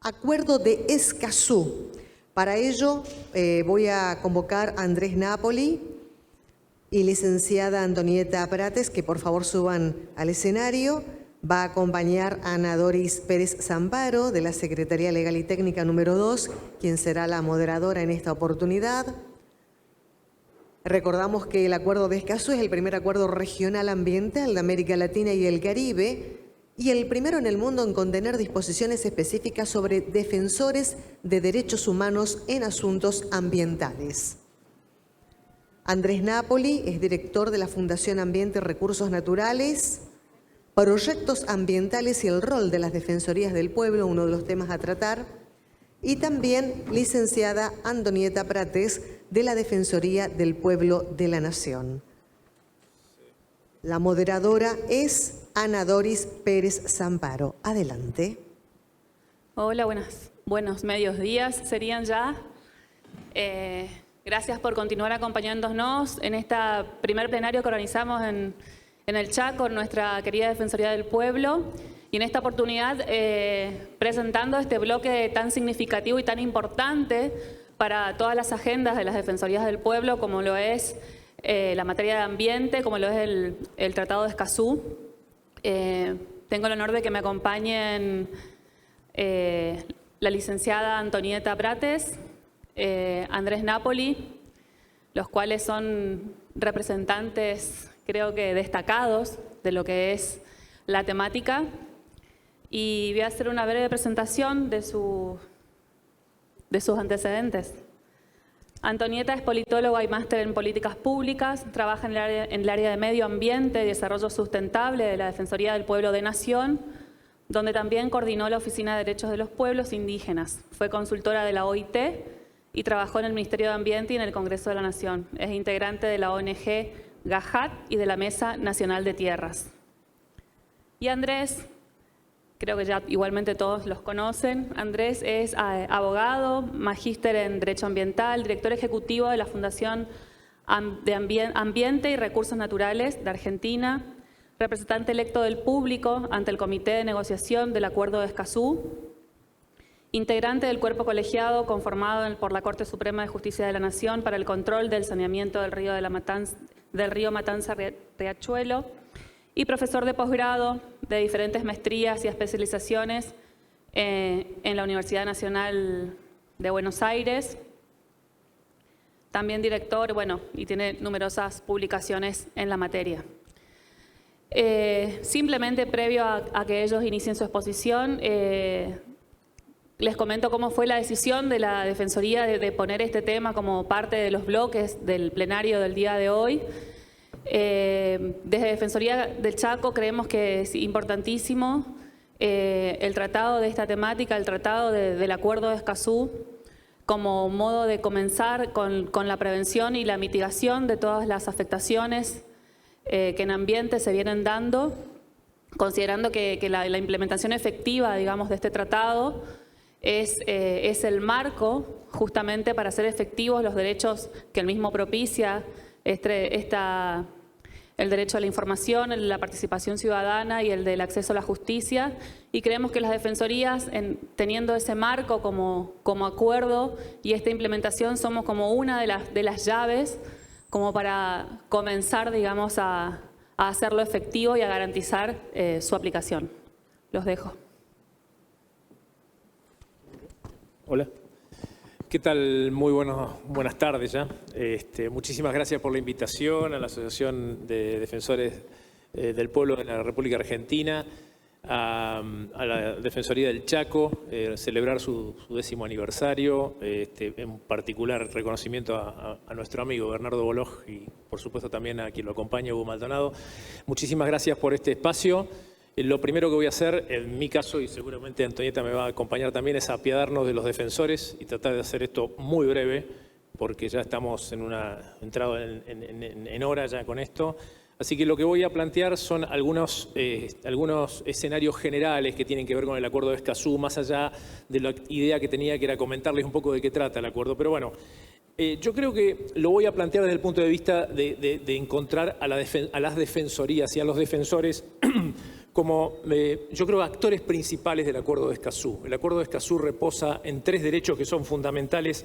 Acuerdo de Escazú. Para ello voy a convocar a Andrés Napoli y licenciada Antonieta Prates, que por favor suban al escenario. Va a acompañar a Ana Doris Pérez Zamparo, de la Secretaría Legal y Técnica número 2, quien será la moderadora en esta oportunidad. Recordamos que el Acuerdo de Escazú es el primer acuerdo regional ambiental de América Latina y el Caribe y el primero en el mundo en contener disposiciones específicas sobre defensores de derechos humanos en asuntos ambientales. Andrés Napoli es director de la Fundación Ambiente y Recursos Naturales, Proyectos Ambientales y el rol de las Defensorías del Pueblo, uno de los temas a tratar, y también licenciada Antonieta Prates, de la Defensoría del Pueblo de la Nación. La moderadora es Ana Doris Pérez Zamparo. Adelante. Hola, buenos medios días serían ya. Gracias por continuar acompañándonos en este primer plenario que organizamos en el Chaco, con nuestra querida Defensoría del Pueblo. Y en esta oportunidad presentando este bloque tan significativo y tan importante para todas las agendas de las Defensorías del Pueblo, como lo es la materia de ambiente, como lo es el Tratado de Escazú. Tengo el honor de que me acompañen la licenciada Antonieta Prates, Andrés Napoli, los cuales son representantes, creo que destacados, de lo que es la temática. Y voy a hacer una breve presentación de sus antecedentes. Antonieta es politóloga y máster en políticas públicas, trabaja en el área de medio ambiente y desarrollo sustentable de la Defensoría del Pueblo de Nación, donde también coordinó la Oficina de Derechos de los Pueblos Indígenas. Fue consultora de la OIT y trabajó en el Ministerio de Ambiente y en el Congreso de la Nación. Es integrante de la ONG GAJAT y de la Mesa Nacional de Tierras. Y Andrés, creo que ya igualmente todos los conocen. Andrés es abogado, magíster en Derecho Ambiental, director ejecutivo de la Fundación de Ambiente y Recursos Naturales de Argentina, representante electo del público ante el Comité de Negociación del Acuerdo de Escazú, integrante del cuerpo colegiado conformado por la Corte Suprema de Justicia de la Nación para el control del saneamiento del río Matanza-Riachuelo, y profesor de posgrado de diferentes maestrías y especializaciones en la Universidad Nacional de Buenos Aires. También director, y tiene numerosas publicaciones en la materia. Simplemente previo a que ellos inicien su exposición, les comento cómo fue la decisión de la Defensoría de poner este tema como parte de los bloques del plenario del día de hoy. Desde Defensoría del Chaco creemos que es importantísimo el tratado de esta temática, el tratado del Acuerdo de Escazú, como modo de comenzar con la prevención y la mitigación de todas las afectaciones que en ambiente se vienen dando, considerando que la implementación efectiva, digamos, de este tratado es el marco justamente para hacer efectivos los derechos que el mismo propicia, el derecho a la información, el de la participación ciudadana y el del acceso a la justicia. Y creemos que las defensorías, teniendo ese marco como acuerdo y esta implementación, somos como una de las llaves como para comenzar, digamos, a hacerlo efectivo y a garantizar su aplicación. Los dejo. Hola. ¿Qué tal? Muy buenas tardes ya. Muchísimas gracias por la invitación a la Asociación de Defensores del Pueblo de la República Argentina, a la Defensoría del Chaco, celebrar su 10º aniversario, en particular reconocimiento a nuestro amigo Bernardo Boloj y por supuesto también a quien lo acompaña, Hugo Maldonado. Muchísimas gracias por este espacio. Lo primero que voy a hacer, en mi caso, y seguramente Antonieta me va a acompañar también, es apiadarnos de los defensores y tratar de hacer esto muy breve, porque ya estamos entrado en hora ya con esto. Así que lo que voy a plantear son algunos escenarios generales que tienen que ver con el Acuerdo de Escazú, más allá de la idea que tenía, que era comentarles un poco de qué trata el acuerdo. Pero bueno, yo creo que lo voy a plantear desde el punto de vista de encontrar a las defensorías y a los defensores como, yo creo, actores principales del Acuerdo de Escazú. El Acuerdo de Escazú reposa en 3 derechos que son fundamentales,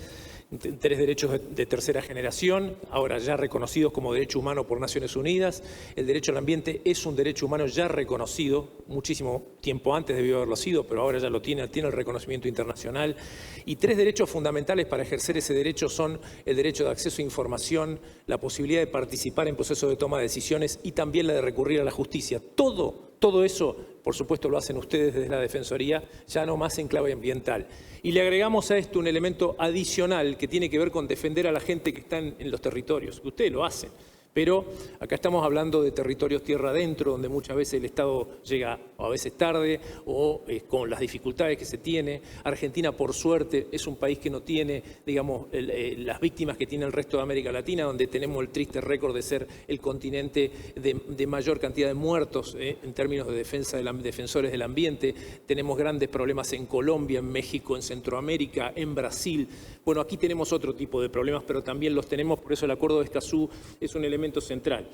3 derechos de tercera generación, ahora ya reconocidos como derecho humano por Naciones Unidas. El derecho al ambiente es un derecho humano ya reconocido, muchísimo tiempo antes debió haberlo sido, pero ahora ya lo tiene el reconocimiento internacional. Y 3 derechos fundamentales para ejercer ese derecho son el derecho de acceso a información, la posibilidad de participar en procesos de toma de decisiones y también la de recurrir a la justicia. Todo eso, por supuesto, lo hacen ustedes desde la Defensoría, ya no más en clave ambiental. Y le agregamos a esto un elemento adicional que tiene que ver con defender a la gente que está en los territorios, que ustedes lo hacen. Pero acá estamos hablando de territorios tierra adentro, donde muchas veces el Estado llega a veces tarde o con las dificultades que se tiene. Argentina, por suerte, es un país que no tiene, digamos, las víctimas que tiene el resto de América Latina, donde tenemos el triste récord de ser el continente de mayor cantidad de muertos en términos de defensa de defensores del ambiente. Tenemos grandes problemas en Colombia, en México, en Centroamérica, en Brasil. Bueno, aquí tenemos otro tipo de problemas, pero también los tenemos, por eso el Acuerdo de Escazú es un elemento central.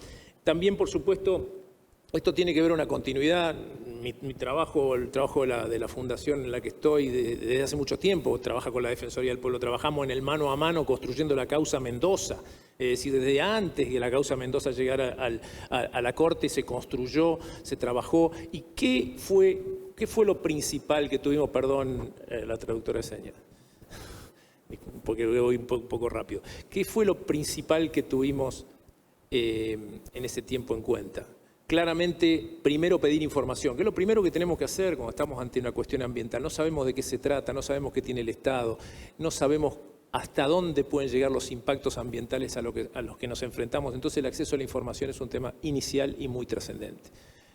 También, por supuesto, esto tiene que ver una continuidad. Mi trabajo, el trabajo de la fundación en la que estoy desde hace mucho tiempo, trabaja con la Defensoría del Pueblo, trabajamos en el mano a mano construyendo la causa Mendoza. Es decir, desde antes que la causa Mendoza llegara a la Corte se construyó, se trabajó. ¿Y qué fue lo principal que tuvimos? Perdón, la traductora de señas, porque voy un poco rápido. ¿Qué fue lo principal que tuvimos en ese tiempo en cuenta? Claramente, primero pedir información, que es lo primero que tenemos que hacer cuando estamos ante una cuestión ambiental. No sabemos de qué se trata, no sabemos qué tiene el Estado, no sabemos hasta dónde pueden llegar los impactos ambientales a los que nos enfrentamos. Entonces el acceso a la información es un tema inicial y muy trascendente.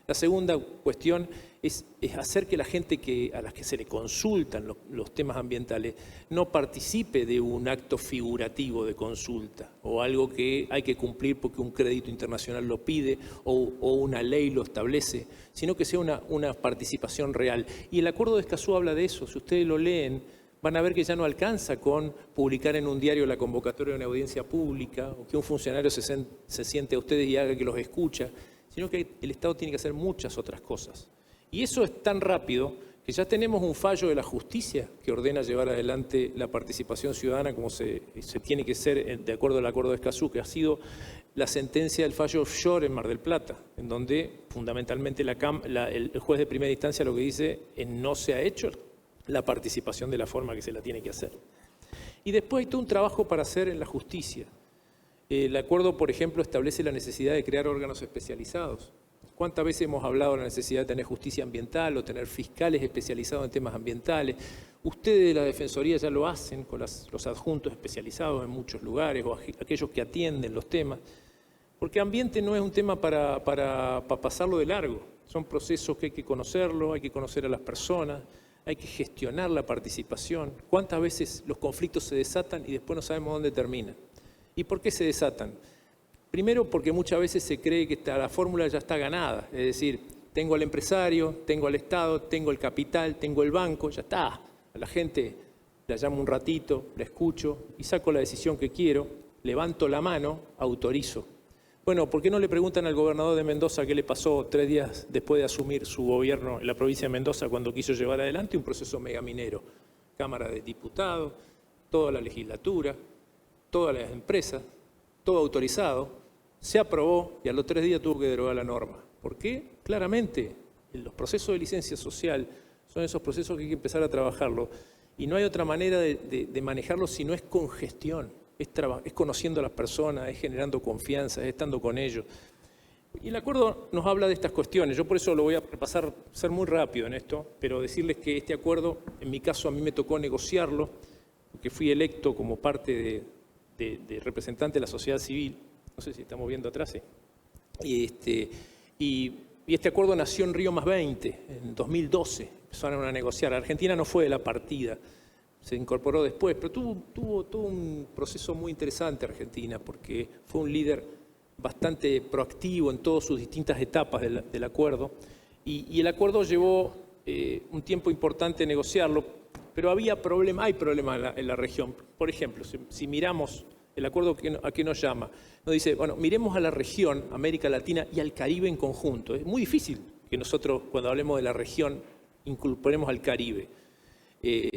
La segunda cuestión es hacer que la gente a la que se le consultan los temas ambientales no participe de un acto figurativo de consulta o algo que hay que cumplir porque un crédito internacional lo pide o una ley lo establece, sino que sea una participación real. Y el Acuerdo de Escazú habla de eso. Si ustedes lo leen, van a ver que ya no alcanza con publicar en un diario la convocatoria de una audiencia pública o que un funcionario se siente a ustedes y haga que los escucha, sino que el Estado tiene que hacer muchas otras cosas. Y eso es tan rápido que ya tenemos un fallo de la justicia que ordena llevar adelante la participación ciudadana como se tiene que ser de acuerdo al Acuerdo de Escazú, que ha sido la sentencia del fallo offshore en Mar del Plata, en donde fundamentalmente el juez de primera instancia lo que dice es no se ha hecho la participación de la forma que se la tiene que hacer. Y después hay todo un trabajo para hacer en la justicia. El acuerdo, por ejemplo, establece la necesidad de crear órganos especializados. ¿Cuántas veces hemos hablado de la necesidad de tener justicia ambiental o tener fiscales especializados en temas ambientales? Ustedes de la Defensoría ya lo hacen con los adjuntos especializados en muchos lugares o aquellos que atienden los temas. Porque ambiente no es un tema para pasarlo de largo. Son procesos que hay que conocerlo, hay que conocer a las personas, hay que gestionar la participación. ¿Cuántas veces los conflictos se desatan y después no sabemos dónde terminan? ¿Y por qué se desatan? Primero, porque muchas veces se cree que la fórmula ya está ganada. Es decir, tengo al empresario, tengo al Estado, tengo el capital, tengo el banco, ya está. A la gente la llamo un ratito, la escucho y saco la decisión que quiero, levanto la mano, autorizo. Bueno, ¿por qué no le preguntan al gobernador de Mendoza qué le pasó 3 días después de asumir su gobierno en la provincia de Mendoza cuando quiso llevar adelante un proceso megaminero? Cámara de Diputados, toda la legislatura, todas las empresas, todo autorizado, se aprobó y a los 3 días tuvo que derogar la norma. ¿Por qué? Claramente, los procesos de licencia social son esos procesos que hay que empezar a trabajarlos y no hay otra manera de manejarlos si no es con gestión, es conociendo a las personas, es generando confianza, es estando con ellos. Y el acuerdo nos habla de estas cuestiones. Yo por eso lo voy a repasar, ser muy rápido en esto, pero decirles que este acuerdo, en mi caso a mí me tocó negociarlo, porque fui electo como parte de representante de la sociedad civil, no sé si estamos viendo atrás, ¿sí? Y este acuerdo nació en Río +20, en 2012, empezaron a negociar. Argentina no fue de la partida, se incorporó después, pero tuvo un proceso muy interesante Argentina, porque fue un líder bastante proactivo en todas sus distintas etapas del acuerdo, y el acuerdo llevó un tiempo importante negociarlo, pero hay problemas en la región. Por ejemplo, si miramos el acuerdo, ¿a qué nos llama? Nos dice, bueno, miremos a la región, América Latina y al Caribe en conjunto. Es muy difícil que nosotros, cuando hablemos de la región, incorporemos al Caribe.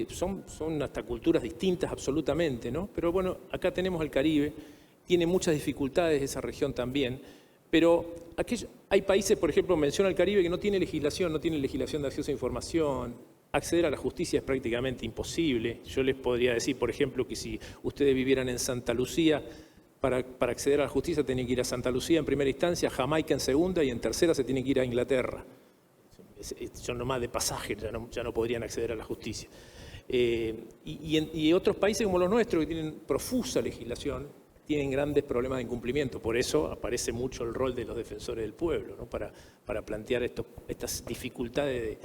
Son hasta culturas distintas absolutamente, ¿no? Pero bueno, acá tenemos el Caribe, tiene muchas dificultades esa región también, pero hay países, por ejemplo, menciona el Caribe, que no tiene legislación de acceso a información. Acceder a la justicia es prácticamente imposible. Yo les podría decir, por ejemplo, que si ustedes vivieran en Santa Lucía, para acceder a la justicia tienen que ir a Santa Lucía en primera instancia, a Jamaica en segunda y en tercera se tienen que ir a Inglaterra. Son nomás de pasaje, ya no podrían acceder a la justicia. Y otros países como los nuestros, que tienen profusa legislación, tienen grandes problemas de incumplimiento. Por eso aparece mucho el rol de los defensores del pueblo, ¿no? Para plantear estas dificultades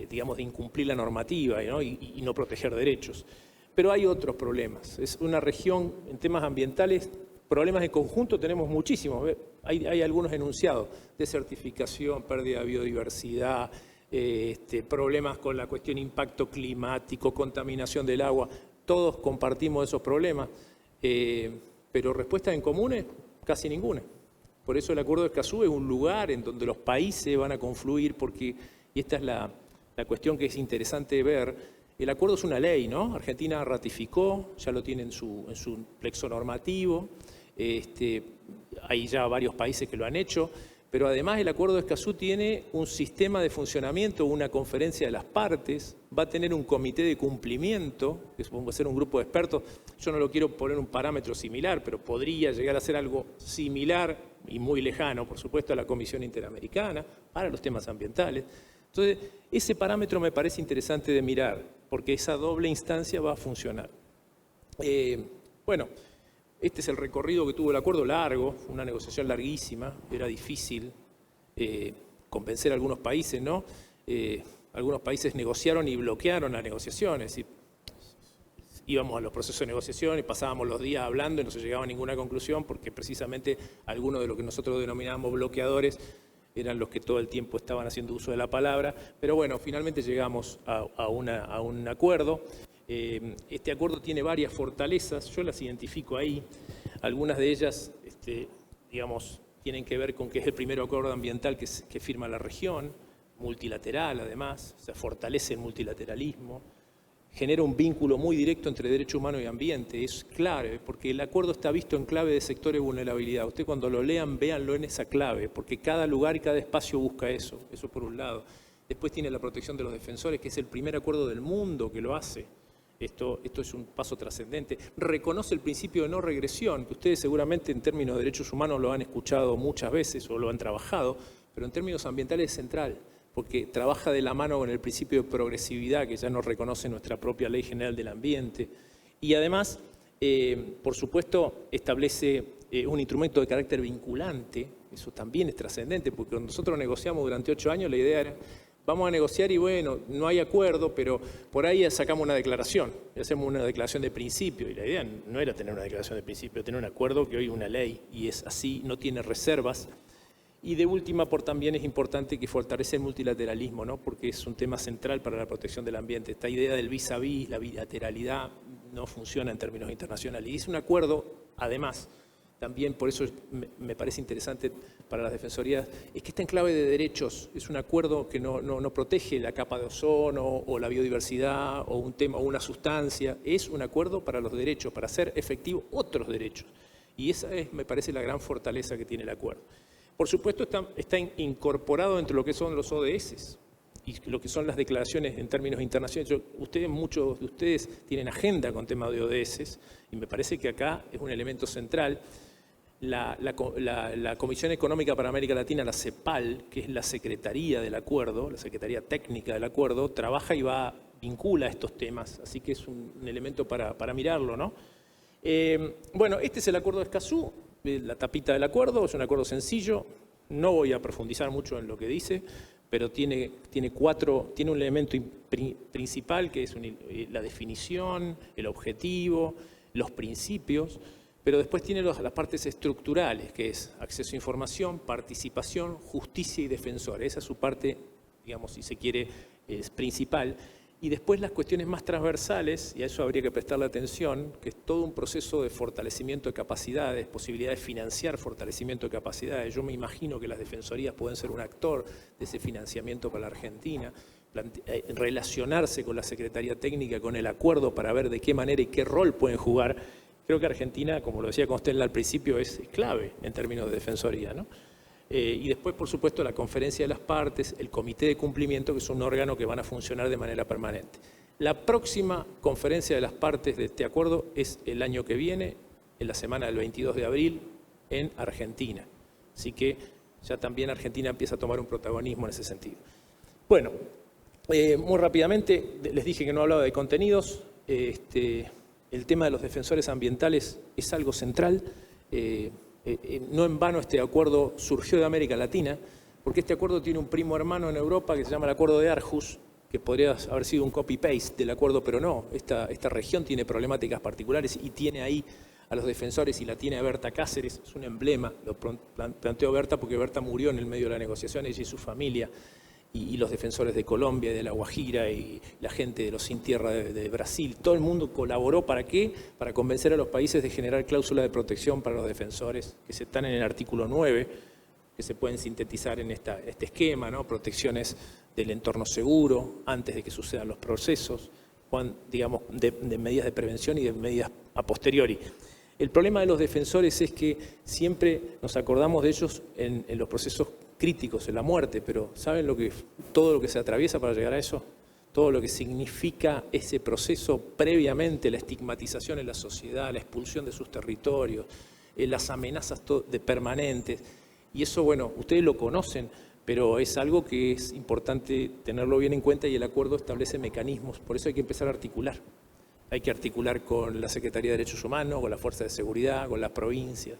digamos, de incumplir la normativa, ¿no? y no proteger derechos. Pero hay otros problemas. Es una región, en temas ambientales, problemas de conjunto tenemos muchísimos. Hay algunos enunciados: desertificación, pérdida de biodiversidad, problemas con la cuestión impacto climático, contaminación del agua. Todos compartimos esos problemas, pero respuestas en comunes, casi ninguna. Por eso el Acuerdo de Escazú es un lugar en donde los países van a confluir, y esta es la cuestión que es interesante ver. El acuerdo es una ley, ¿no? Argentina ratificó, ya lo tiene en su plexo normativo. Hay ya varios países que lo han hecho, pero además el Acuerdo de Escazú tiene un sistema de funcionamiento, una conferencia de las partes, va a tener un comité de cumplimiento, que va a ser un grupo de expertos. Yo no lo quiero poner un parámetro similar, pero podría llegar a ser algo similar y muy lejano, por supuesto, a la Comisión Interamericana para los temas ambientales. Entonces, ese parámetro me parece interesante de mirar, porque esa doble instancia va a funcionar. Bueno, este es el recorrido que tuvo el acuerdo, largo, una negociación larguísima, era difícil convencer a algunos países, ¿no? Algunos países negociaron y bloquearon las negociaciones. Íbamos a los procesos de negociación y pasábamos los días hablando y no se llegaba a ninguna conclusión, porque precisamente algunos de lo que nosotros denominamos bloqueadores eran los que todo el tiempo estaban haciendo uso de la palabra. Pero bueno, finalmente llegamos a un acuerdo. Este acuerdo tiene varias fortalezas, yo las identifico ahí. Algunas de ellas, digamos, tienen que ver con que es el primer acuerdo ambiental que firma la región, multilateral además, o sea, fortalece el multilateralismo, genera un vínculo muy directo entre derecho humano y ambiente. Es clave, porque el acuerdo está visto en clave de sectores de vulnerabilidad. Usted cuando lo lean, véanlo en esa clave, porque cada lugar y cada espacio busca eso por un lado. Después tiene la protección de los defensores, que es el primer acuerdo del mundo que lo hace. Esto es un paso trascendente. Reconoce el principio de no regresión, que ustedes seguramente en términos de derechos humanos lo han escuchado muchas veces o lo han trabajado, pero en términos ambientales es central, porque trabaja de la mano con el principio de progresividad que ya nos reconoce nuestra propia Ley General del Ambiente. Y además, por supuesto, establece un instrumento de carácter vinculante. Eso también es trascendente, porque cuando nosotros negociamos durante 8 años, la idea era: vamos a negociar y bueno, no hay acuerdo, pero por ahí sacamos una declaración, y hacemos una declaración de principio. Y la idea no era tener una declaración de principio, tener un acuerdo que hoy es una ley, y es así, no tiene reservas. Y de última, también es importante que fortalece el multilateralismo, ¿no? Porque es un tema central para la protección del ambiente. Esta idea del vis a vis, la bilateralidad, no funciona en términos internacionales. Y es un acuerdo, además, también por eso me parece interesante para las defensorías, es que está en clave de derechos. Es un acuerdo que no protege la capa de ozono o la biodiversidad o un tema o una sustancia. Es un acuerdo para los derechos, para hacer efectivos otros derechos. Y esa es, me parece, la gran fortaleza que tiene el acuerdo. Por supuesto, está incorporado entre lo que son los ODS y lo que son las declaraciones en términos internacionales. Muchos de ustedes tienen agenda con temas de ODS y me parece que acá es un elemento central. La Comisión Económica para América Latina, la CEPAL, que es la secretaría del acuerdo, la secretaría técnica del acuerdo, trabaja y vincula estos temas. Así que es un elemento para mirarlo, ¿no? Bueno, este es el Acuerdo de Escazú. La tapita del acuerdo, es un acuerdo sencillo, no voy a profundizar mucho en lo que dice, pero tiene un elemento principal que es la definición, el objetivo, los principios, pero después tiene las partes estructurales, que es acceso a información, participación, justicia y defensor. Esa es su parte, digamos, si se quiere, es principal. Y después las cuestiones más transversales, y a eso habría que prestarle atención, que es todo un proceso de fortalecimiento de capacidades, posibilidad de financiar fortalecimiento de capacidades. Yo me imagino que las defensorías pueden ser un actor de ese financiamiento para la Argentina, relacionarse con la Secretaría Técnica, con el acuerdo para ver de qué manera y qué rol pueden jugar. Creo que Argentina, como lo decía Constella al principio, es clave en términos de defensoría, ¿no? Y después, por supuesto, la conferencia de las partes, el comité de cumplimiento, que es un órgano que van a funcionar de manera permanente. La próxima conferencia de las partes de este acuerdo es el año que viene, en la semana del 22 de abril, en Argentina. Así que ya también Argentina empieza a tomar un protagonismo en ese sentido. Bueno, muy rápidamente, les dije que no hablaba de contenidos. El tema de los defensores ambientales es algo central. No en vano este acuerdo surgió de América Latina, porque este acuerdo tiene un primo hermano en Europa que se llama el Acuerdo de Aarhus, que podría haber sido un copy-paste del acuerdo, pero no. Esta región tiene problemáticas particulares y tiene ahí a los defensores, y la tiene a Berta Cáceres, es un emblema, lo planteó Berta porque Berta murió en el medio de la negociación, ella y su familia, y los defensores de Colombia, de La Guajira, y la gente de los Sin Tierra de Brasil. Todo el mundo colaboró. ¿Para qué? Para convencer a los países de generar cláusulas de protección para los defensores, que están en el artículo 9, que se pueden sintetizar en este esquema, ¿no? Protecciones del entorno seguro, antes de que sucedan los procesos, digamos, de medidas de prevención y de medidas a posteriori. El problema de los defensores es que siempre nos acordamos de ellos en los procesos críticos, en la muerte, pero ¿saben todo lo que se atraviesa para llegar a eso? Todo lo que significa ese proceso previamente, la estigmatización en la sociedad, la expulsión de sus territorios, las amenazas permanentes. Y eso, bueno, ustedes lo conocen, pero es algo que es importante tenerlo bien en cuenta, y el acuerdo establece mecanismos. Por eso hay que empezar a articular. Hay que articular con la Secretaría de Derechos Humanos, con la Fuerza de Seguridad, con las provincias.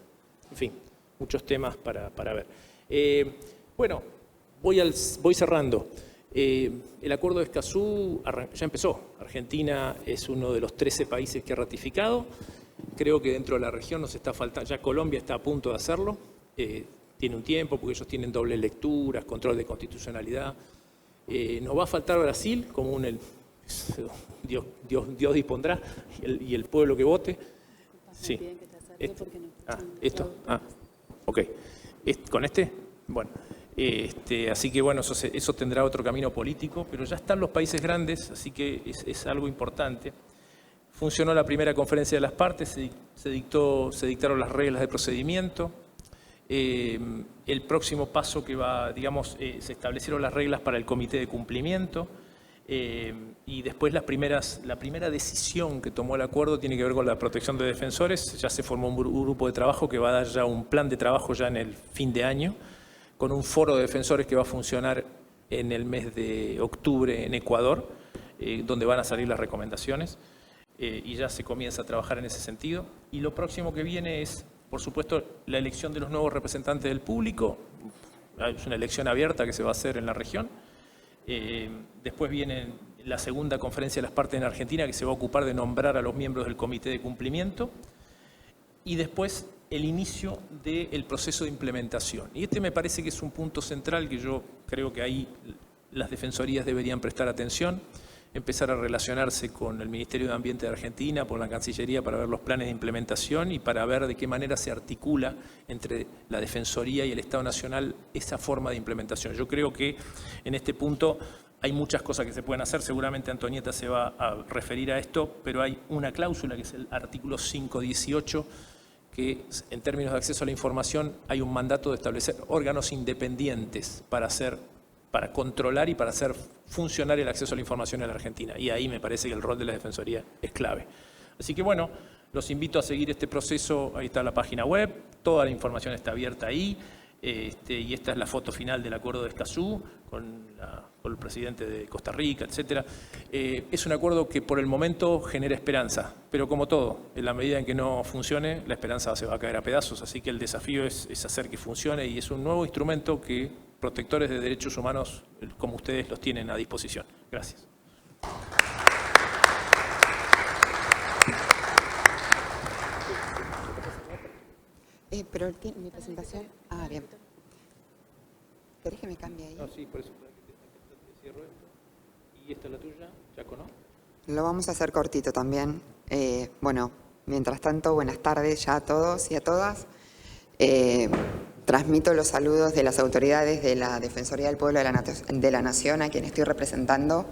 En fin, muchos temas para ver. Bueno, voy cerrando. El acuerdo de Escazú ya empezó. Argentina es uno de los 13 países que ha ratificado. Creo que dentro de la región nos está faltando, ya Colombia está a punto de hacerlo. Tiene un tiempo porque ellos tienen doble lecturas, control de constitucionalidad. Nos va a faltar Brasil, como Dios dispondrá, y el pueblo que vote. Sí. ¿Esto? Ok. ¿Con este? Bueno. Así que bueno, eso tendrá otro camino político, pero ya están los países grandes, así que es algo importante. Funcionó la primera conferencia de las partes, se dictaron las reglas de procedimiento. El próximo paso que va, digamos, se establecieron las reglas para el comité de cumplimiento, y después la primera decisión que tomó el acuerdo tiene que ver con la protección de defensores. Ya se formó un grupo de trabajo que va a dar ya un plan de trabajo ya en el fin de año, con un foro de defensores que va a funcionar en el mes de octubre en Ecuador, donde van a salir las recomendaciones, y ya se comienza a trabajar en ese sentido. Y lo próximo que viene es, por supuesto, la elección de los nuevos representantes del público. Es una elección abierta que se va a hacer en la región. Después viene la segunda conferencia de las partes en Argentina, que se va a ocupar de nombrar a los miembros del comité de cumplimiento. Y después el inicio del proceso de implementación. Y me parece que es un punto central que yo creo que ahí las defensorías deberían prestar atención, empezar a relacionarse con el Ministerio de Ambiente de Argentina, con la Cancillería, para ver los planes de implementación y para ver de qué manera se articula entre la Defensoría y el Estado Nacional esa forma de implementación. Yo creo que en este punto hay muchas cosas que se pueden hacer, seguramente Antonieta se va a referir a esto, pero hay una cláusula que es el artículo 518, que en términos de acceso a la información hay un mandato de establecer órganos independientes para controlar y para hacer funcionar el acceso a la información en la Argentina. Y ahí me parece que el rol de la Defensoría es clave. Así que bueno, los invito a seguir este proceso. Ahí está la página web, toda la información está abierta ahí. Y esta es la foto final del acuerdo de Escazú con el presidente de Costa Rica, etc. Es un acuerdo que por el momento genera esperanza, pero como todo, en la medida en que no funcione, la esperanza se va a caer a pedazos. Así que el desafío es hacer que funcione, y es un nuevo instrumento que protectores de derechos humanos como ustedes los tienen a disposición. Gracias. Pero mi presentación... Ah, bien. ¿Querés que me cambie ahí? No, sí, por eso. Te cierro esto. Y esta es la tuya, Jaco, ¿no? Lo vamos a hacer cortito también. Bueno, mientras tanto, buenas tardes ya a todos y a todas. Transmito los saludos de las autoridades de la Defensoría del Pueblo de la Nación, a quien estoy representando.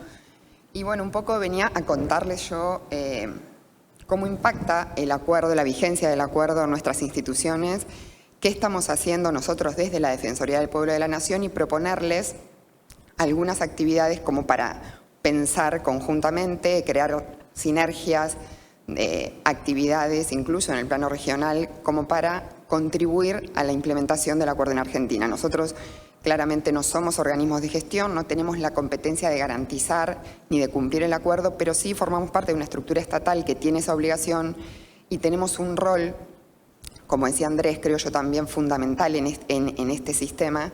Y bueno, un poco venía a contarles yo cómo impacta el acuerdo, la vigencia del acuerdo en nuestras instituciones, qué estamos haciendo nosotros desde la Defensoría del Pueblo de la Nación y proponerles algunas actividades como para pensar conjuntamente, crear sinergias, actividades, incluso en el plano regional, como para contribuir a la implementación del acuerdo en Argentina. Nosotros claramente no somos organismos de gestión, no tenemos la competencia de garantizar ni de cumplir el acuerdo, pero sí formamos parte de una estructura estatal que tiene esa obligación y tenemos un rol, como decía Andrés, creo yo también fundamental en este sistema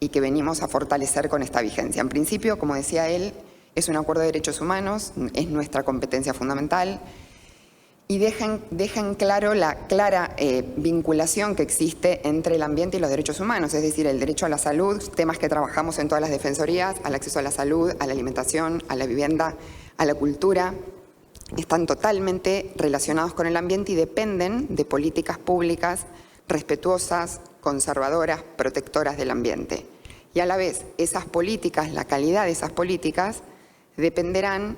y que venimos a fortalecer con esta vigencia. En principio, como decía él, es un acuerdo de derechos humanos, es nuestra competencia fundamental y dejan claro la clara vinculación que existe entre el ambiente y los derechos humanos, es decir, el derecho a la salud, temas que trabajamos en todas las defensorías, al acceso a la salud, a la alimentación, a la vivienda, a la cultura, están totalmente relacionados con el ambiente y dependen de políticas públicas respetuosas, conservadoras, protectoras del ambiente. Y a la vez, esas políticas, la calidad de esas políticas, dependerán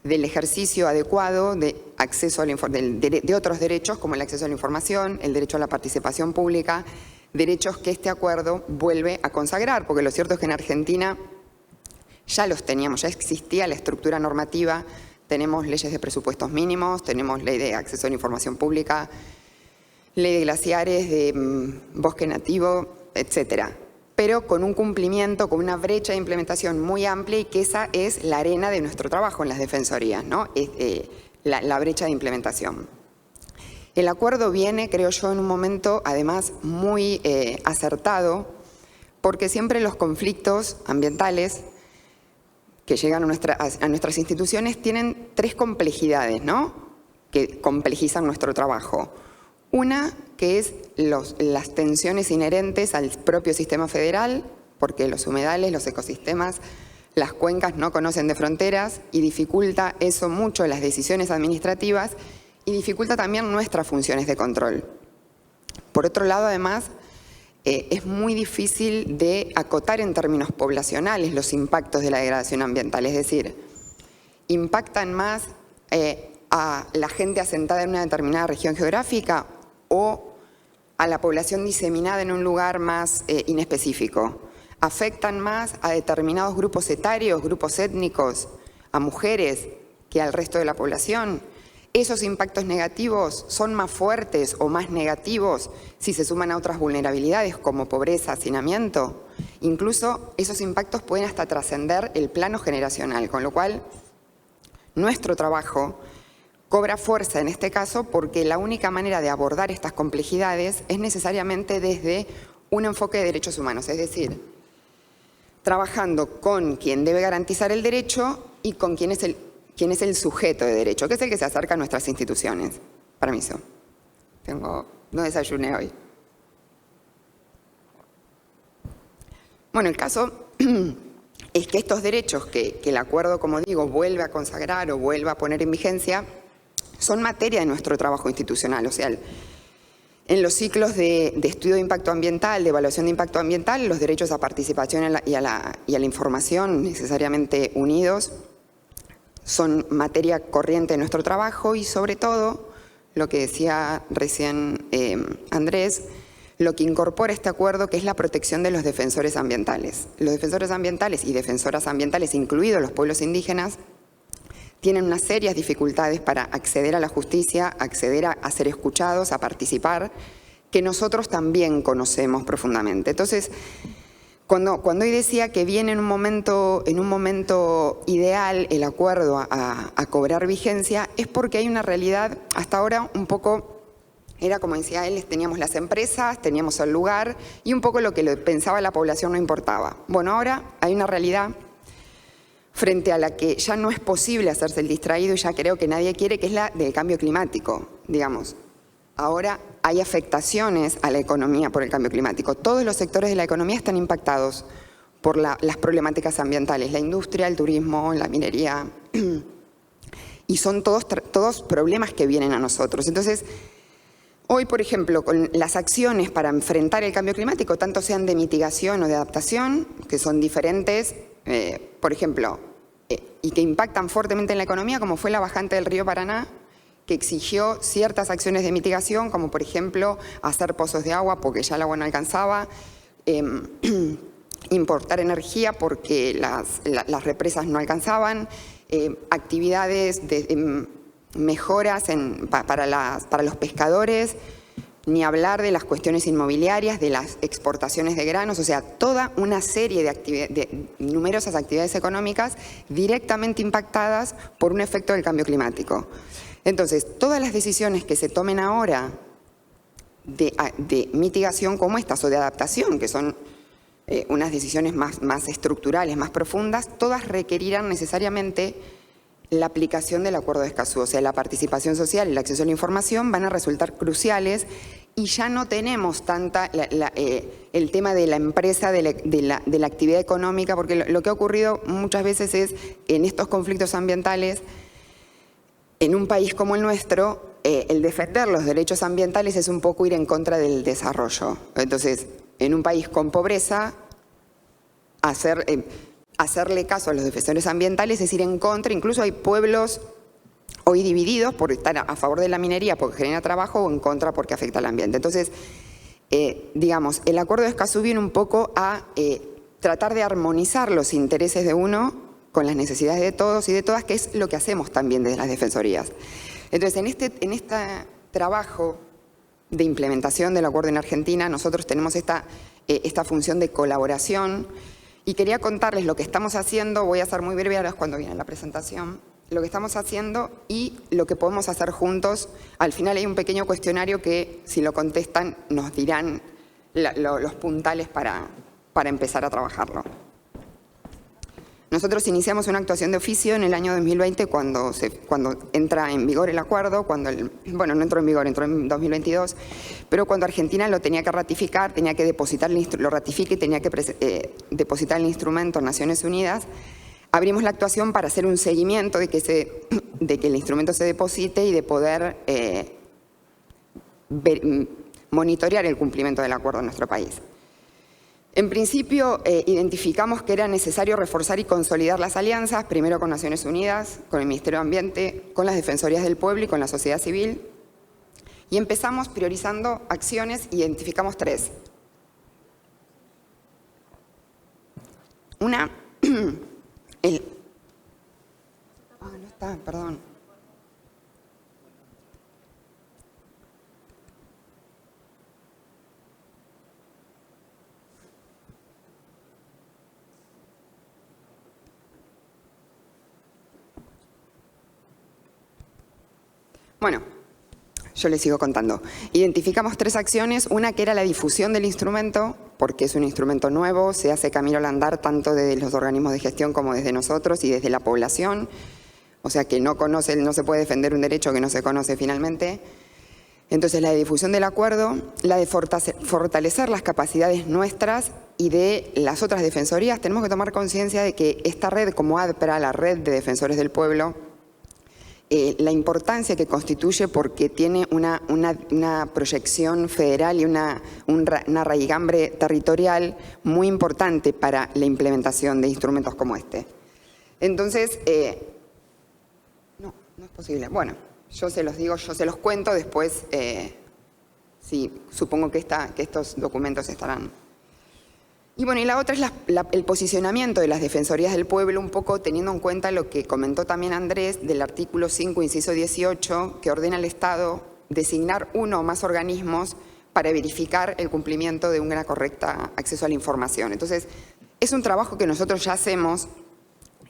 del ejercicio adecuado de acceso de otros derechos, como el acceso a la información, el derecho a la participación pública, derechos que este acuerdo vuelve a consagrar, porque lo cierto es que en Argentina ya los teníamos, ya existía la estructura normativa, tenemos leyes de presupuestos mínimos, tenemos ley de acceso a la información pública, ley de glaciares, de bosque nativo, etcétera, pero con un cumplimiento, con una brecha de implementación muy amplia y que esa es la arena de nuestro trabajo en las defensorías, ¿no? La brecha de implementación. El acuerdo viene, creo yo, en un momento además muy acertado, porque siempre los conflictos ambientales que llegan a nuestras instituciones tienen tres complejidades, ¿no? Que complejizan nuestro trabajo. Una, que es las tensiones inherentes al propio sistema federal, porque los humedales, los ecosistemas, las cuencas no conocen de fronteras y dificulta eso mucho las decisiones administrativas y dificulta también nuestras funciones de control. Por otro lado, además, es muy difícil de acotar en términos poblacionales los impactos de la degradación ambiental, es decir, impactan más a la gente asentada en una determinada región geográfica o a la población diseminada en un lugar más inespecífico. Afectan más a determinados grupos etarios, grupos étnicos, a mujeres que al resto de la población. Esos impactos negativos son más fuertes o más negativos si se suman a otras vulnerabilidades como pobreza, hacinamiento. Incluso esos impactos pueden hasta trascender el plano generacional, con lo cual nuestro trabajo cobra fuerza en este caso porque la única manera de abordar estas complejidades es necesariamente desde un enfoque de derechos humanos, es decir, trabajando con quien debe garantizar el derecho y con quien es el sujeto de derecho, que es el que se acerca a nuestras instituciones. Permiso. No desayuné hoy. Bueno, el caso es que estos derechos que el acuerdo, como digo, vuelve a consagrar o vuelve a poner en vigencia, son materia de nuestro trabajo institucional. O sea, en los ciclos de estudio de impacto ambiental, de evaluación de impacto ambiental, los derechos a participación y a la información necesariamente unidos son materia corriente de nuestro trabajo y sobre todo, lo que decía recién Andrés, lo que incorpora este acuerdo, que es la protección de los defensores ambientales. Los defensores ambientales y defensoras ambientales, incluidos los pueblos indígenas, tienen unas serias dificultades para acceder a la justicia, acceder a ser escuchados, a participar, que nosotros también conocemos profundamente. Entonces, cuando hoy decía que viene en un momento ideal el acuerdo a cobrar vigencia, es porque hay una realidad, hasta ahora un poco, era como decía él, teníamos las empresas, teníamos el lugar y un poco lo que pensaba la población no importaba. Bueno, ahora hay una realidad frente a la que ya no es posible hacerse el distraído y ya creo que nadie quiere, que es la del cambio climático, digamos. Ahora hay afectaciones a la economía por el cambio climático. Todos los sectores de la economía están impactados por las problemáticas ambientales, la industria, el turismo, la minería, y son todos problemas que vienen a nosotros. Entonces, hoy, por ejemplo, con las acciones para enfrentar el cambio climático, tanto sean de mitigación o de adaptación, que son diferentes, por ejemplo, y que impactan fuertemente en la economía, como fue la bajante del río Paraná, que exigió ciertas acciones de mitigación, como por ejemplo hacer pozos de agua porque ya el agua no alcanzaba, importar energía porque las represas no alcanzaban, actividades de mejoras para los pescadores, ni hablar de las cuestiones inmobiliarias, de las exportaciones de granos, o sea, toda una serie de numerosas actividades económicas directamente impactadas por un efecto del cambio climático. Entonces, todas las decisiones que se tomen ahora de mitigación como estas o de adaptación, que son unas decisiones más estructurales, más profundas, todas requerirán necesariamente la aplicación del Acuerdo de Escazú. O sea, la participación social y el acceso a la información van a resultar cruciales y ya no tenemos el tema de la empresa, de la actividad económica, porque lo que ha ocurrido muchas veces es en estos conflictos ambientales, en un país como el nuestro, el defender los derechos ambientales es un poco ir en contra del desarrollo. Entonces, en un país con pobreza, hacerle caso a los defensores ambientales es ir en contra. Incluso hay pueblos hoy divididos por estar a favor de la minería porque genera trabajo o en contra porque afecta al ambiente. Entonces, digamos, el Acuerdo de Escazú viene un poco a tratar de armonizar los intereses de uno con las necesidades de todos y de todas, que es lo que hacemos también desde las defensorías. Entonces, en este trabajo de implementación del acuerdo en Argentina, nosotros tenemos esta función de colaboración y quería contarles lo que estamos haciendo. Voy a ser muy breve, ahora es cuando viene la presentación, lo que estamos haciendo y lo que podemos hacer juntos. Al final hay un pequeño cuestionario que, si lo contestan, nos dirán los puntales para empezar a trabajarlo. Nosotros iniciamos una actuación de oficio en el año 2020 cuando entra en vigor el acuerdo, bueno, no entró en vigor, entró en 2022, pero cuando Argentina lo tenía que ratificar, tenía que depositar, lo ratifique y tenía que depositar el instrumento en Naciones Unidas. Abrimos la actuación para hacer un seguimiento de que el instrumento se deposite y de poder monitorear el cumplimiento del acuerdo en nuestro país. En principio, identificamos que era necesario reforzar y consolidar las alianzas, primero con Naciones Unidas, con el Ministerio de Ambiente, con las Defensorías del Pueblo y con la sociedad civil. Y empezamos priorizando acciones, identificamos 3. Una, no está, perdón. Bueno, yo les sigo contando. Identificamos 3 acciones, una que era la difusión del instrumento, porque es un instrumento nuevo, se hace camino al andar tanto desde los organismos de gestión como desde nosotros y desde la población, o sea que no se puede defender un derecho que no se conoce finalmente. Entonces, la de difusión del acuerdo, la de fortalecer las capacidades nuestras y de las otras defensorías. Tenemos que tomar conciencia de que esta red, como ADPRA, la Red de Defensores del Pueblo, la importancia que constituye porque tiene una proyección federal y una raigambre territorial muy importante para la implementación de instrumentos como este. Entonces, no es posible. Bueno, yo se los digo, yo se los cuento, después sí, supongo que estos documentos estarán. Y bueno, y la otra es el posicionamiento de las Defensorías del Pueblo, un poco teniendo en cuenta lo que comentó también Andrés del artículo 5, inciso 18, que ordena al Estado designar 1 o más organismos para verificar el cumplimiento de una correcta acceso a la información. Entonces, es un trabajo que nosotros ya hacemos,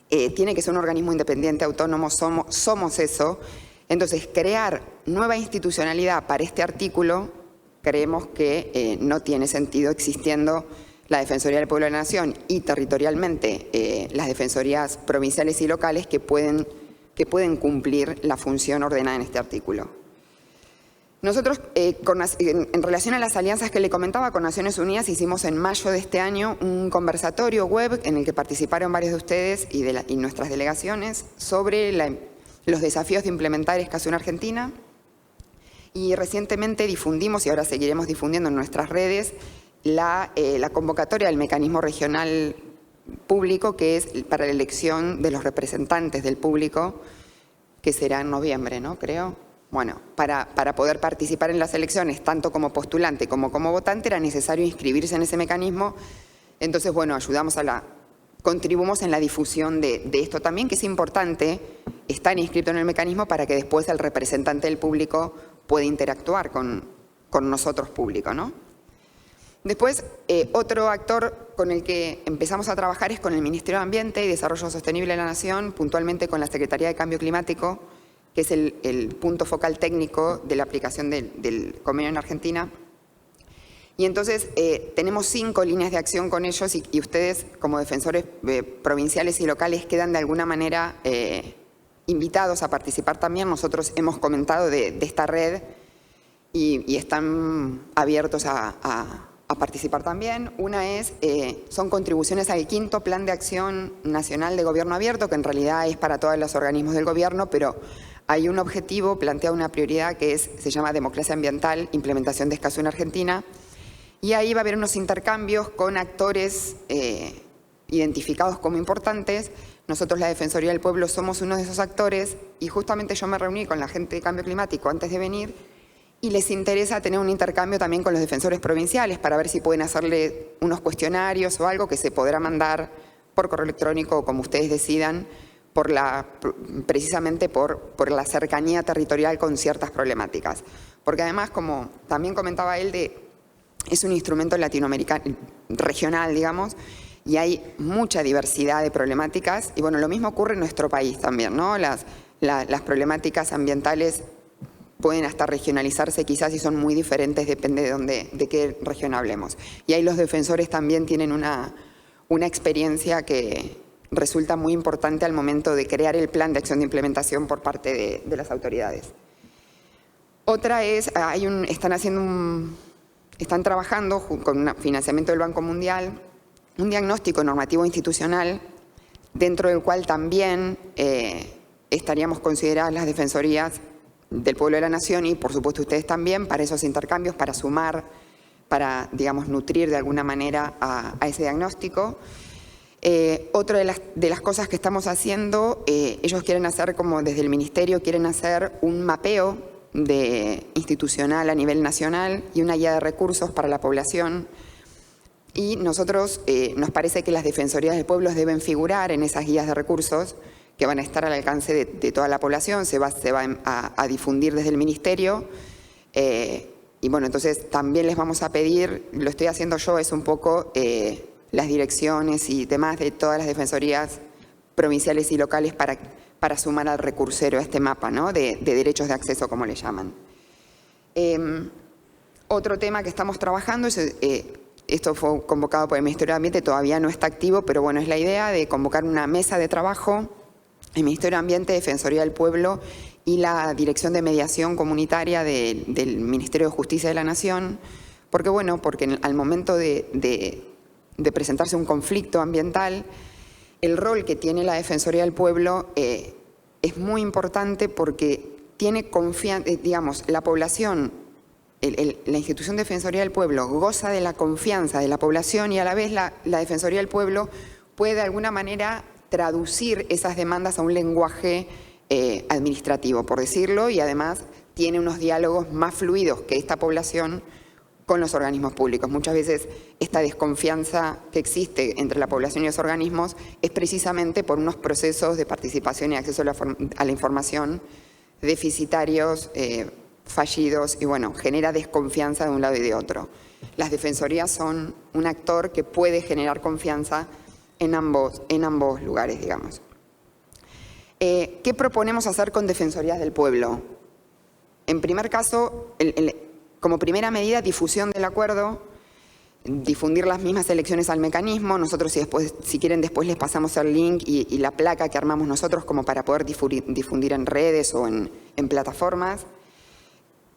tiene que ser un organismo independiente, autónomo, somos eso. Entonces, crear nueva institucionalidad para este artículo, creemos que no tiene sentido existiendo la Defensoría del Pueblo de la Nación y territorialmente las defensorías provinciales y locales que pueden cumplir la función ordenada en este artículo. Nosotros, en relación a las alianzas que le comentaba con Naciones Unidas, hicimos en mayo de este año un conversatorio web en el que participaron varios de ustedes y nuestras delegaciones sobre los desafíos de implementar Escazú en Argentina. Y recientemente difundimos, y ahora seguiremos difundiendo en nuestras redes, la convocatoria del mecanismo regional público, que es para la elección de los representantes del público, que será en noviembre, ¿no? Creo. Bueno, para poder participar en las elecciones, tanto como postulante como votante, era necesario inscribirse en ese mecanismo. Entonces, bueno, contribuimos en la difusión de esto también, que es importante estar inscrito en el mecanismo para que después el representante del público pueda interactuar con nosotros público, ¿no? Después, otro actor con el que empezamos a trabajar es con el Ministerio de Ambiente y Desarrollo Sostenible de la Nación, puntualmente con la Secretaría de Cambio Climático, que es el punto focal técnico de la aplicación del convenio en Argentina. Y entonces tenemos 5 líneas de acción con ellos y ustedes, como defensores provinciales y locales, quedan de alguna manera invitados a participar también. Nosotros hemos comentado de esta red y están abiertos a participar también. Una son contribuciones al 5º Plan de Acción Nacional de Gobierno Abierto, que en realidad es para todos los organismos del gobierno, pero hay un objetivo, plantea una prioridad que se llama democracia ambiental, implementación de Escazú en Argentina, y ahí va a haber unos intercambios con actores identificados como importantes. Nosotros, la Defensoría del Pueblo, somos uno de esos actores y justamente yo me reuní con la gente de Cambio Climático antes de venir y les interesa tener un intercambio también con los defensores provinciales para ver si pueden hacerle unos cuestionarios o algo que se podrá mandar por correo electrónico o como ustedes decidan, precisamente por la cercanía territorial con ciertas problemáticas. Porque además, como también comentaba él, es un instrumento latinoamericano, regional, digamos, y hay mucha diversidad de problemáticas. Y bueno, lo mismo ocurre en nuestro país también, ¿no? Las problemáticas ambientales pueden hasta regionalizarse quizás y son muy diferentes, depende de qué región hablemos. Y ahí los defensores también tienen una experiencia que resulta muy importante al momento de crear el plan de acción de implementación por parte de las autoridades. Otra están trabajando con un financiamiento del Banco Mundial, un diagnóstico normativo institucional, dentro del cual también estaríamos consideradas las defensorías del pueblo de la nación y por supuesto ustedes también para esos intercambios, para sumar, para, digamos, nutrir de alguna manera a ese diagnóstico. Otra de las cosas que estamos haciendo, ellos quieren hacer, como desde el Ministerio, quieren hacer un mapeo institucional a nivel nacional y una guía de recursos para la población. Y nosotros, nos parece que las defensorías del pueblo deben figurar en esas guías de recursos que van a estar al alcance de toda la población, se va a difundir desde el Ministerio. Y bueno, entonces también les vamos a pedir, lo estoy haciendo yo, es un poco las direcciones y demás de todas las defensorías provinciales y locales para sumar al recursero a este mapa, ¿no? de derechos de acceso, como le llaman. Otro tema que estamos trabajando es, esto fue convocado por el Ministerio de Ambiente, todavía no está activo, pero bueno, es la idea de convocar una mesa de trabajo, el Ministerio de Ambiente, Defensoría del Pueblo y la Dirección de Mediación Comunitaria del Ministerio de Justicia de la Nación, porque bueno, porque al momento de presentarse un conflicto ambiental, el rol que tiene la Defensoría del Pueblo es muy importante porque tiene confianza, digamos, la población, la institución de Defensoría del Pueblo goza de la confianza de la población y a la vez la Defensoría del Pueblo puede de alguna manera traducir esas demandas a un lenguaje administrativo, por decirlo, y además tiene unos diálogos más fluidos que esta población con los organismos públicos. Muchas veces esta desconfianza que existe entre la población y los organismos es precisamente por unos procesos de participación y acceso a la información deficitarios, fallidos, y bueno, genera desconfianza de un lado y de otro. Las defensorías son un actor que puede generar confianza en ambos lugares, digamos. ¿Qué proponemos hacer con Defensorías del Pueblo? En primer caso, como primera medida, difusión del acuerdo, difundir las mismas elecciones al mecanismo. Nosotros, si quieren, después les pasamos el link y la placa que armamos nosotros como para poder difundir en redes o en plataformas.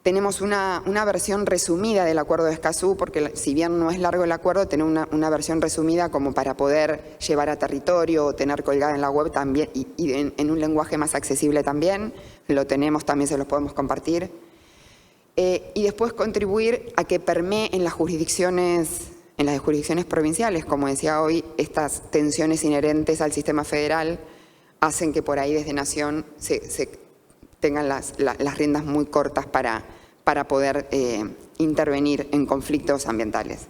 Tenemos una versión resumida del acuerdo de Escazú, porque si bien no es largo el acuerdo, tenemos una versión resumida como para poder llevar a territorio o tener colgada en la web también y en un lenguaje más accesible también. Lo tenemos, también se los podemos compartir. Y después contribuir a que permee en las jurisdicciones provinciales. Como decía hoy, estas tensiones inherentes al sistema federal hacen que por ahí desde Nación se tengan las riendas muy cortas para poder intervenir en conflictos ambientales.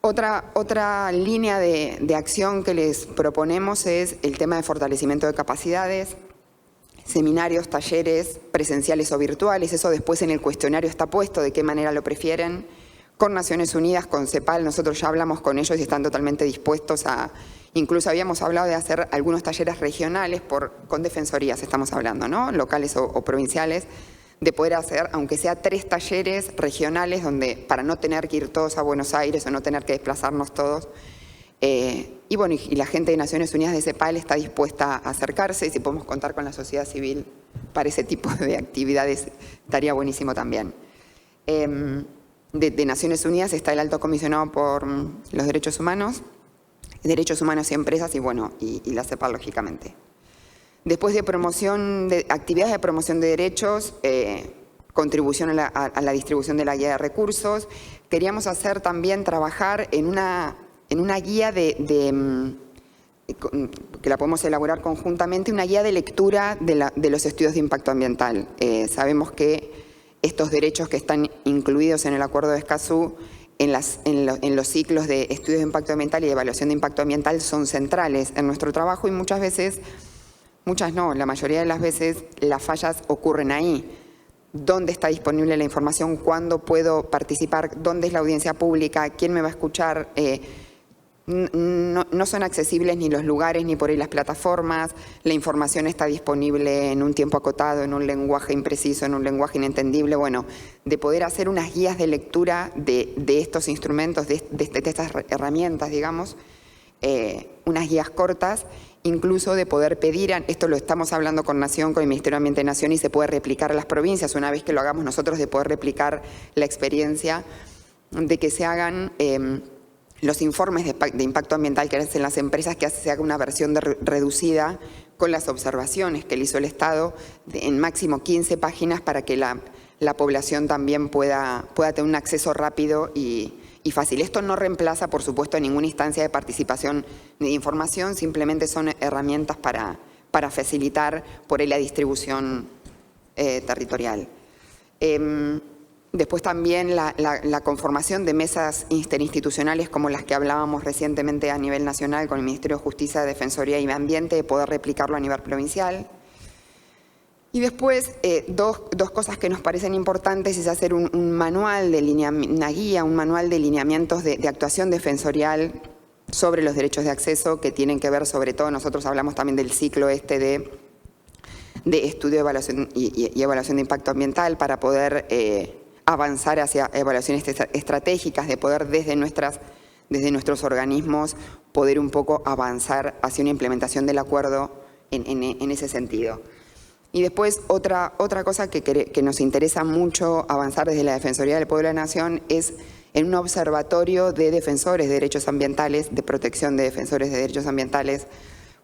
Otra línea de acción que les proponemos es el tema de fortalecimiento de capacidades, seminarios, talleres presenciales o virtuales. Eso después en el cuestionario está puesto de qué manera lo prefieren. Con Naciones Unidas, con CEPAL, nosotros ya hablamos con ellos y están totalmente dispuestos a... Incluso habíamos hablado de hacer algunos talleres regionales con defensorías, estamos hablando, ¿no? Locales o provinciales, de poder hacer, aunque sea 3 talleres regionales, para no tener que ir todos a Buenos Aires o no tener que desplazarnos todos. Y bueno, y la gente de Naciones Unidas de CEPAL está dispuesta a acercarse, y si podemos contar con la sociedad civil para ese tipo de actividades, estaría buenísimo también. De Naciones Unidas está el Alto Comisionado por los Derechos Humanos y Empresas, y bueno, y la CEPAL, lógicamente. Después de actividades de promoción de derechos, contribución a la distribución de la guía de recursos, queríamos hacer también trabajar en una guía que la podemos elaborar conjuntamente, una guía de lectura de los estudios de impacto ambiental. Sabemos que estos derechos que están incluidos en el Acuerdo de Escazú en los ciclos de estudios de impacto ambiental y de evaluación de impacto ambiental son centrales en nuestro trabajo, y muchas veces, muchas no, la mayoría de las veces las fallas ocurren ahí. ¿Dónde está disponible la información? ¿Cuándo puedo participar? ¿Dónde es la audiencia pública? ¿Quién me va a escuchar? No son accesibles ni los lugares ni por ahí las plataformas. La información está disponible en un tiempo acotado, en un lenguaje impreciso, en un lenguaje inentendible. Bueno, de poder hacer unas guías de lectura de estos instrumentos, de estas herramientas, digamos, unas guías cortas, incluso de poder pedir, esto lo estamos hablando con Nación, con el Ministerio de Ambiente de Nación, y se puede replicar a las provincias, una vez que lo hagamos nosotros, de poder replicar la experiencia de que se hagan los informes de impacto ambiental que hacen las empresas, que se haga una versión reducida con las observaciones que le hizo el Estado en máximo 15 páginas para que la población también pueda tener un acceso rápido y fácil. Esto no reemplaza, por supuesto, ninguna instancia de participación ni de información, simplemente son herramientas para facilitar por ahí la distribución territorial. Después también la conformación de mesas interinstitucionales como las que hablábamos recientemente a nivel nacional con el Ministerio de Justicia, Defensoría y Ambiente, de poder replicarlo a nivel provincial. Y después, dos cosas que nos parecen importantes es hacer un manual una guía, un manual de lineamientos de actuación defensorial sobre los derechos de acceso, que tienen que ver sobre todo, nosotros hablamos también del ciclo de estudio, evaluación y evaluación de impacto ambiental, para poder avanzar hacia evaluaciones estratégicas, de poder desde nuestros organismos poder un poco avanzar hacia una implementación del acuerdo en ese sentido. Y después otra cosa que nos interesa mucho avanzar desde la Defensoría del Pueblo de la Nación es en un observatorio de defensores de derechos ambientales, de protección de defensores de derechos ambientales,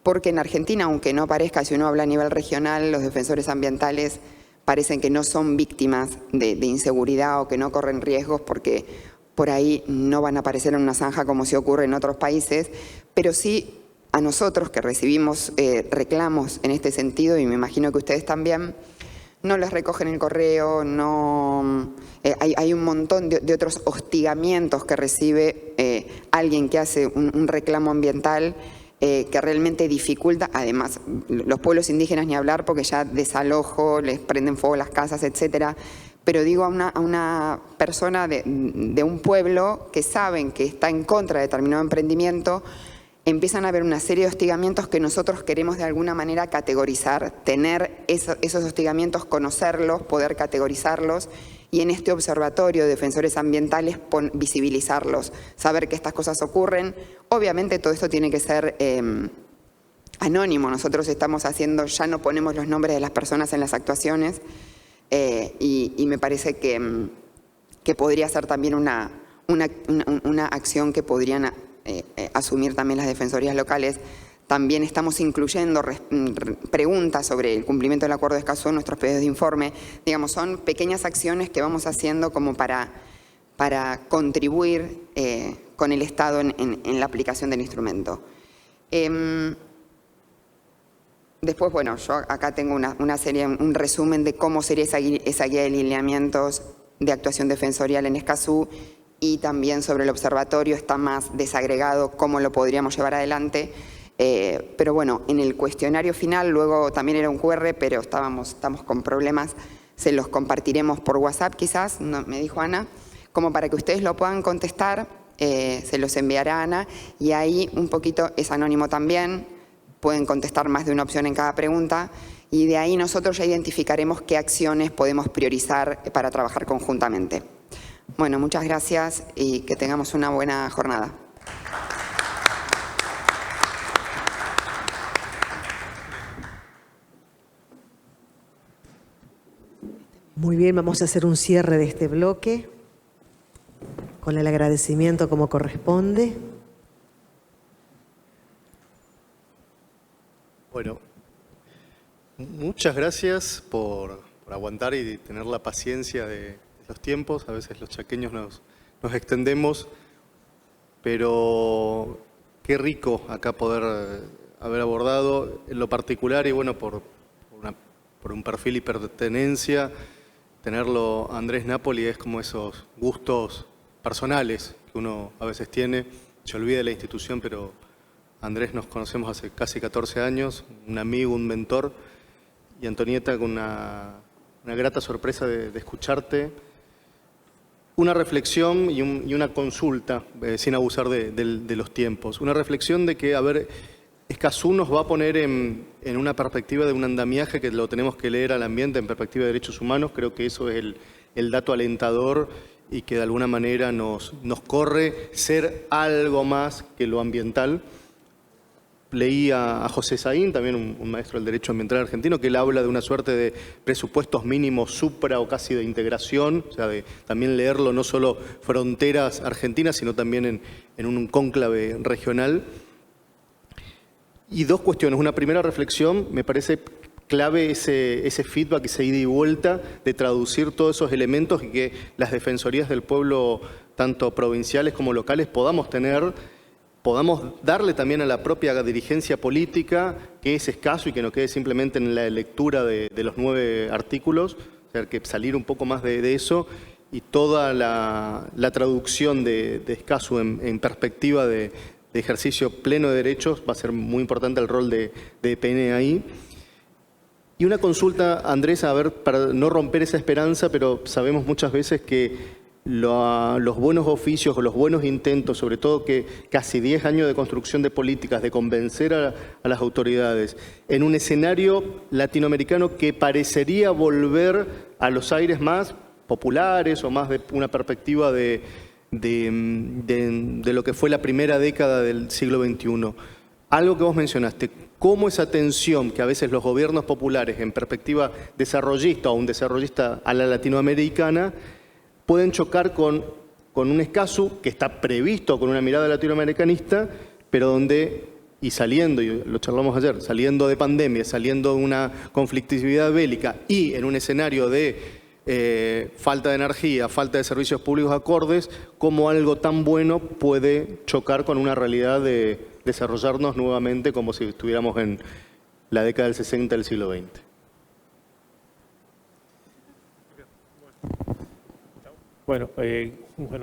porque en Argentina, aunque no parezca, si uno habla a nivel regional, los defensores ambientales parecen que no son víctimas de inseguridad o que no corren riesgos, porque por ahí no van a aparecer en una zanja como si ocurre en otros países, pero sí a nosotros que recibimos reclamos en este sentido, y me imagino que ustedes también, no les recogen el correo, hay un montón de otros hostigamientos que recibe alguien que hace un reclamo ambiental, que realmente dificulta, además, los pueblos indígenas ni hablar, porque ya desalojo, les prenden fuego las casas, etcétera. Pero digo a una persona de un pueblo que saben que está en contra de determinado emprendimiento, empiezan a haber una serie de hostigamientos que nosotros queremos de alguna manera categorizar, tener esos hostigamientos, conocerlos, poder categorizarlos, y en este observatorio de defensores ambientales visibilizarlos, saber que estas cosas ocurren. Obviamente todo esto tiene que ser anónimo. Nosotros estamos haciendo, ya no ponemos los nombres de las personas en las actuaciones, y me parece que podría ser también una acción que podrían asumir también las defensorías locales. También estamos incluyendo preguntas sobre el cumplimiento del acuerdo de Escazú en nuestros pedidos de informe. Digamos, son pequeñas acciones que vamos haciendo como para contribuir con el Estado en la aplicación del instrumento. Después, bueno, yo acá tengo un resumen de cómo sería esa guía de lineamientos de actuación defensorial en Escazú, y también sobre el observatorio está más desagregado cómo lo podríamos llevar adelante. Pero bueno, en el cuestionario final, luego también era un QR, pero estamos con problemas, se los compartiremos por WhatsApp quizás, me dijo Ana, como para que ustedes lo puedan contestar, se los enviará Ana, y ahí un poquito es anónimo también, pueden contestar más de una opción en cada pregunta, y de ahí nosotros ya identificaremos qué acciones podemos priorizar para trabajar conjuntamente. Bueno, muchas gracias y que tengamos una buena jornada. Muy bien, vamos a hacer un cierre de este bloque con el agradecimiento como corresponde. Bueno, muchas gracias por aguantar y tener la paciencia de los tiempos. A veces los chaqueños nos extendemos, pero qué rico acá poder haber abordado en lo particular y bueno, por un perfil y pertenencia. Tenerlo a Andrés Napoli es como esos gustos personales que uno a veces tiene. Se olvida de la institución, pero Andrés nos conocemos hace casi 14 años, un amigo, un mentor. Y Antonieta, con una grata sorpresa de escucharte. Una reflexión y una consulta, sin abusar de los tiempos. Una reflexión de que, a ver, Escazú nos va a poner en una perspectiva de un andamiaje que lo tenemos que leer al ambiente en perspectiva de derechos humanos. Creo que eso es el dato alentador y que de alguna manera nos corre ser algo más que lo ambiental. Leí a José Saín, también un maestro del derecho ambiental argentino, que él habla de una suerte de presupuestos mínimos supra o casi de integración, o sea, de también leerlo no solo fronteras argentinas, sino también en un cónclave regional. Y dos cuestiones. Una primera reflexión, me parece clave ese feedback, esa ida y vuelta de traducir todos esos elementos y que las defensorías del pueblo, tanto provinciales como locales, podamos darle también a la propia dirigencia política que es escaso y que no quede simplemente en la lectura de los 9 artículos, o sea, que salir un poco más de eso y toda la traducción de Escazú en perspectiva de ejercicio pleno de derechos, va a ser muy importante el rol de EPN ahí. Y una consulta, Andrés, a ver, para no romper esa esperanza, pero sabemos muchas veces que los buenos oficios o los buenos intentos, sobre todo que casi 10 años de construcción de políticas, de convencer a las autoridades, en un escenario latinoamericano que parecería volver a los aires más populares o más de una perspectiva de lo que fue la primera década del siglo XXI. Algo que vos mencionaste, cómo esa tensión que a veces los gobiernos populares en perspectiva desarrollista o un desarrollista a la latinoamericana pueden chocar con un Escazú que está previsto con una mirada latinoamericanista, pero donde, y lo charlamos ayer, saliendo de pandemia, saliendo de una conflictividad bélica y en un escenario de falta de energía, falta de servicios públicos acordes, cómo algo tan bueno puede chocar con una realidad de desarrollarnos nuevamente como si estuviéramos en la década del 60 del siglo XX. Bueno,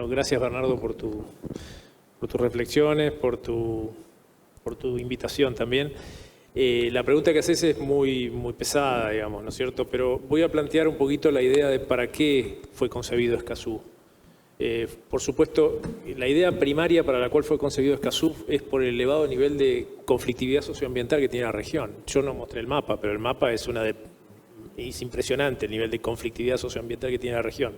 gracias Bernardo por tus reflexiones, por tu invitación también. La pregunta que haces es muy pesada, digamos, ¿no es cierto? Pero voy a plantear un poquito la idea de para qué fue concebido Escazú. Por supuesto, la idea primaria para la cual fue concebido Escazú es por el elevado nivel de conflictividad socioambiental que tiene la región. Yo no mostré el mapa, pero el mapa es impresionante el nivel de conflictividad socioambiental que tiene la región.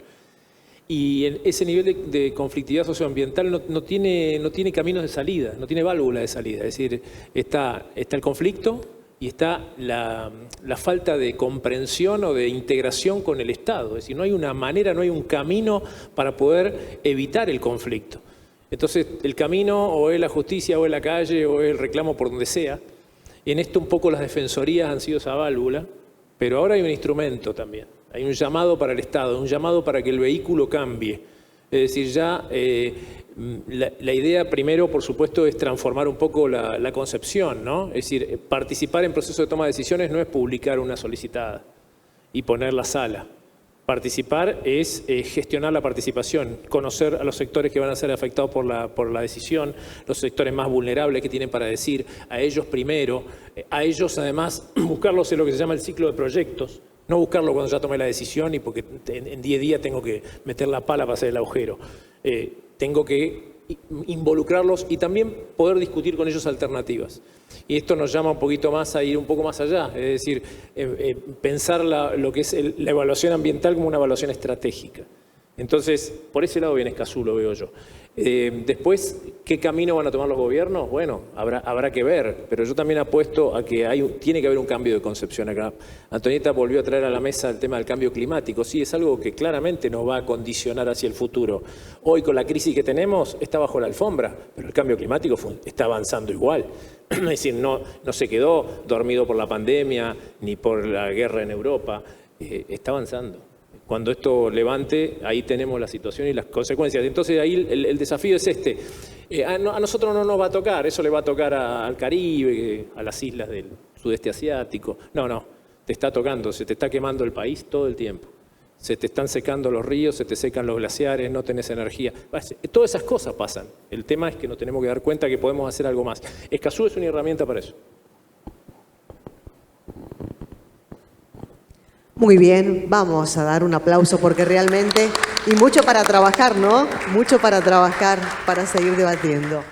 Y ese nivel de conflictividad socioambiental no tiene caminos de salida, no tiene válvula de salida. Es decir, está el conflicto y está la falta de comprensión o de integración con el Estado. Es decir, no hay una manera, no hay un camino para poder evitar el conflicto. Entonces, el camino o es la justicia, o es la calle, o es el reclamo por donde sea. En esto un poco las defensorías han sido esa válvula, pero ahora hay un instrumento también. Hay un llamado para el Estado, un llamado para que el vehículo cambie. Es decir, ya la idea primero, por supuesto, es transformar un poco la concepción, ¿no? Es decir, participar en procesos de toma de decisiones no es publicar una solicitada y poner la sala. Participar es gestionar la participación, conocer a los sectores que van a ser afectados por la decisión, los sectores más vulnerables que tienen para decir, a ellos primero, a ellos además buscarlos en lo que se llama el ciclo de proyectos, no buscarlo cuando ya tomé la decisión y porque en 10 días tengo que meter la pala para hacer el agujero. Tengo que involucrarlos y también poder discutir con ellos alternativas. Y esto nos llama un poquito más a ir un poco más allá, es decir, pensar lo que es la evaluación ambiental como una evaluación estratégica. Entonces, por ese lado viene Escazú, lo veo yo. Después, ¿qué camino van a tomar los gobiernos? Bueno, habrá que ver, pero yo también apuesto a que tiene que haber un cambio de concepción acá. Antonieta volvió a traer a la mesa el tema del cambio climático. Sí, es algo que claramente nos va a condicionar hacia el futuro. Hoy, con la crisis que tenemos, está bajo la alfombra, pero el cambio climático está avanzando igual. Es decir, no se quedó dormido por la pandemia ni por la guerra en Europa, está avanzando. Cuando esto levante, ahí tenemos la situación y las consecuencias. Entonces ahí el desafío es este. A nosotros no nos va a tocar, eso le va a tocar al Caribe, a las islas del sudeste asiático. No, te está tocando, se te está quemando el país todo el tiempo. Se te están secando los ríos, se te secan los glaciares, no tenés energía. Todas esas cosas pasan. El tema es que nos tenemos que dar cuenta que podemos hacer algo más. Escazú es una herramienta para eso. Muy bien, vamos a dar un aplauso porque realmente, y mucho para trabajar, ¿no? Mucho para trabajar, para seguir debatiendo.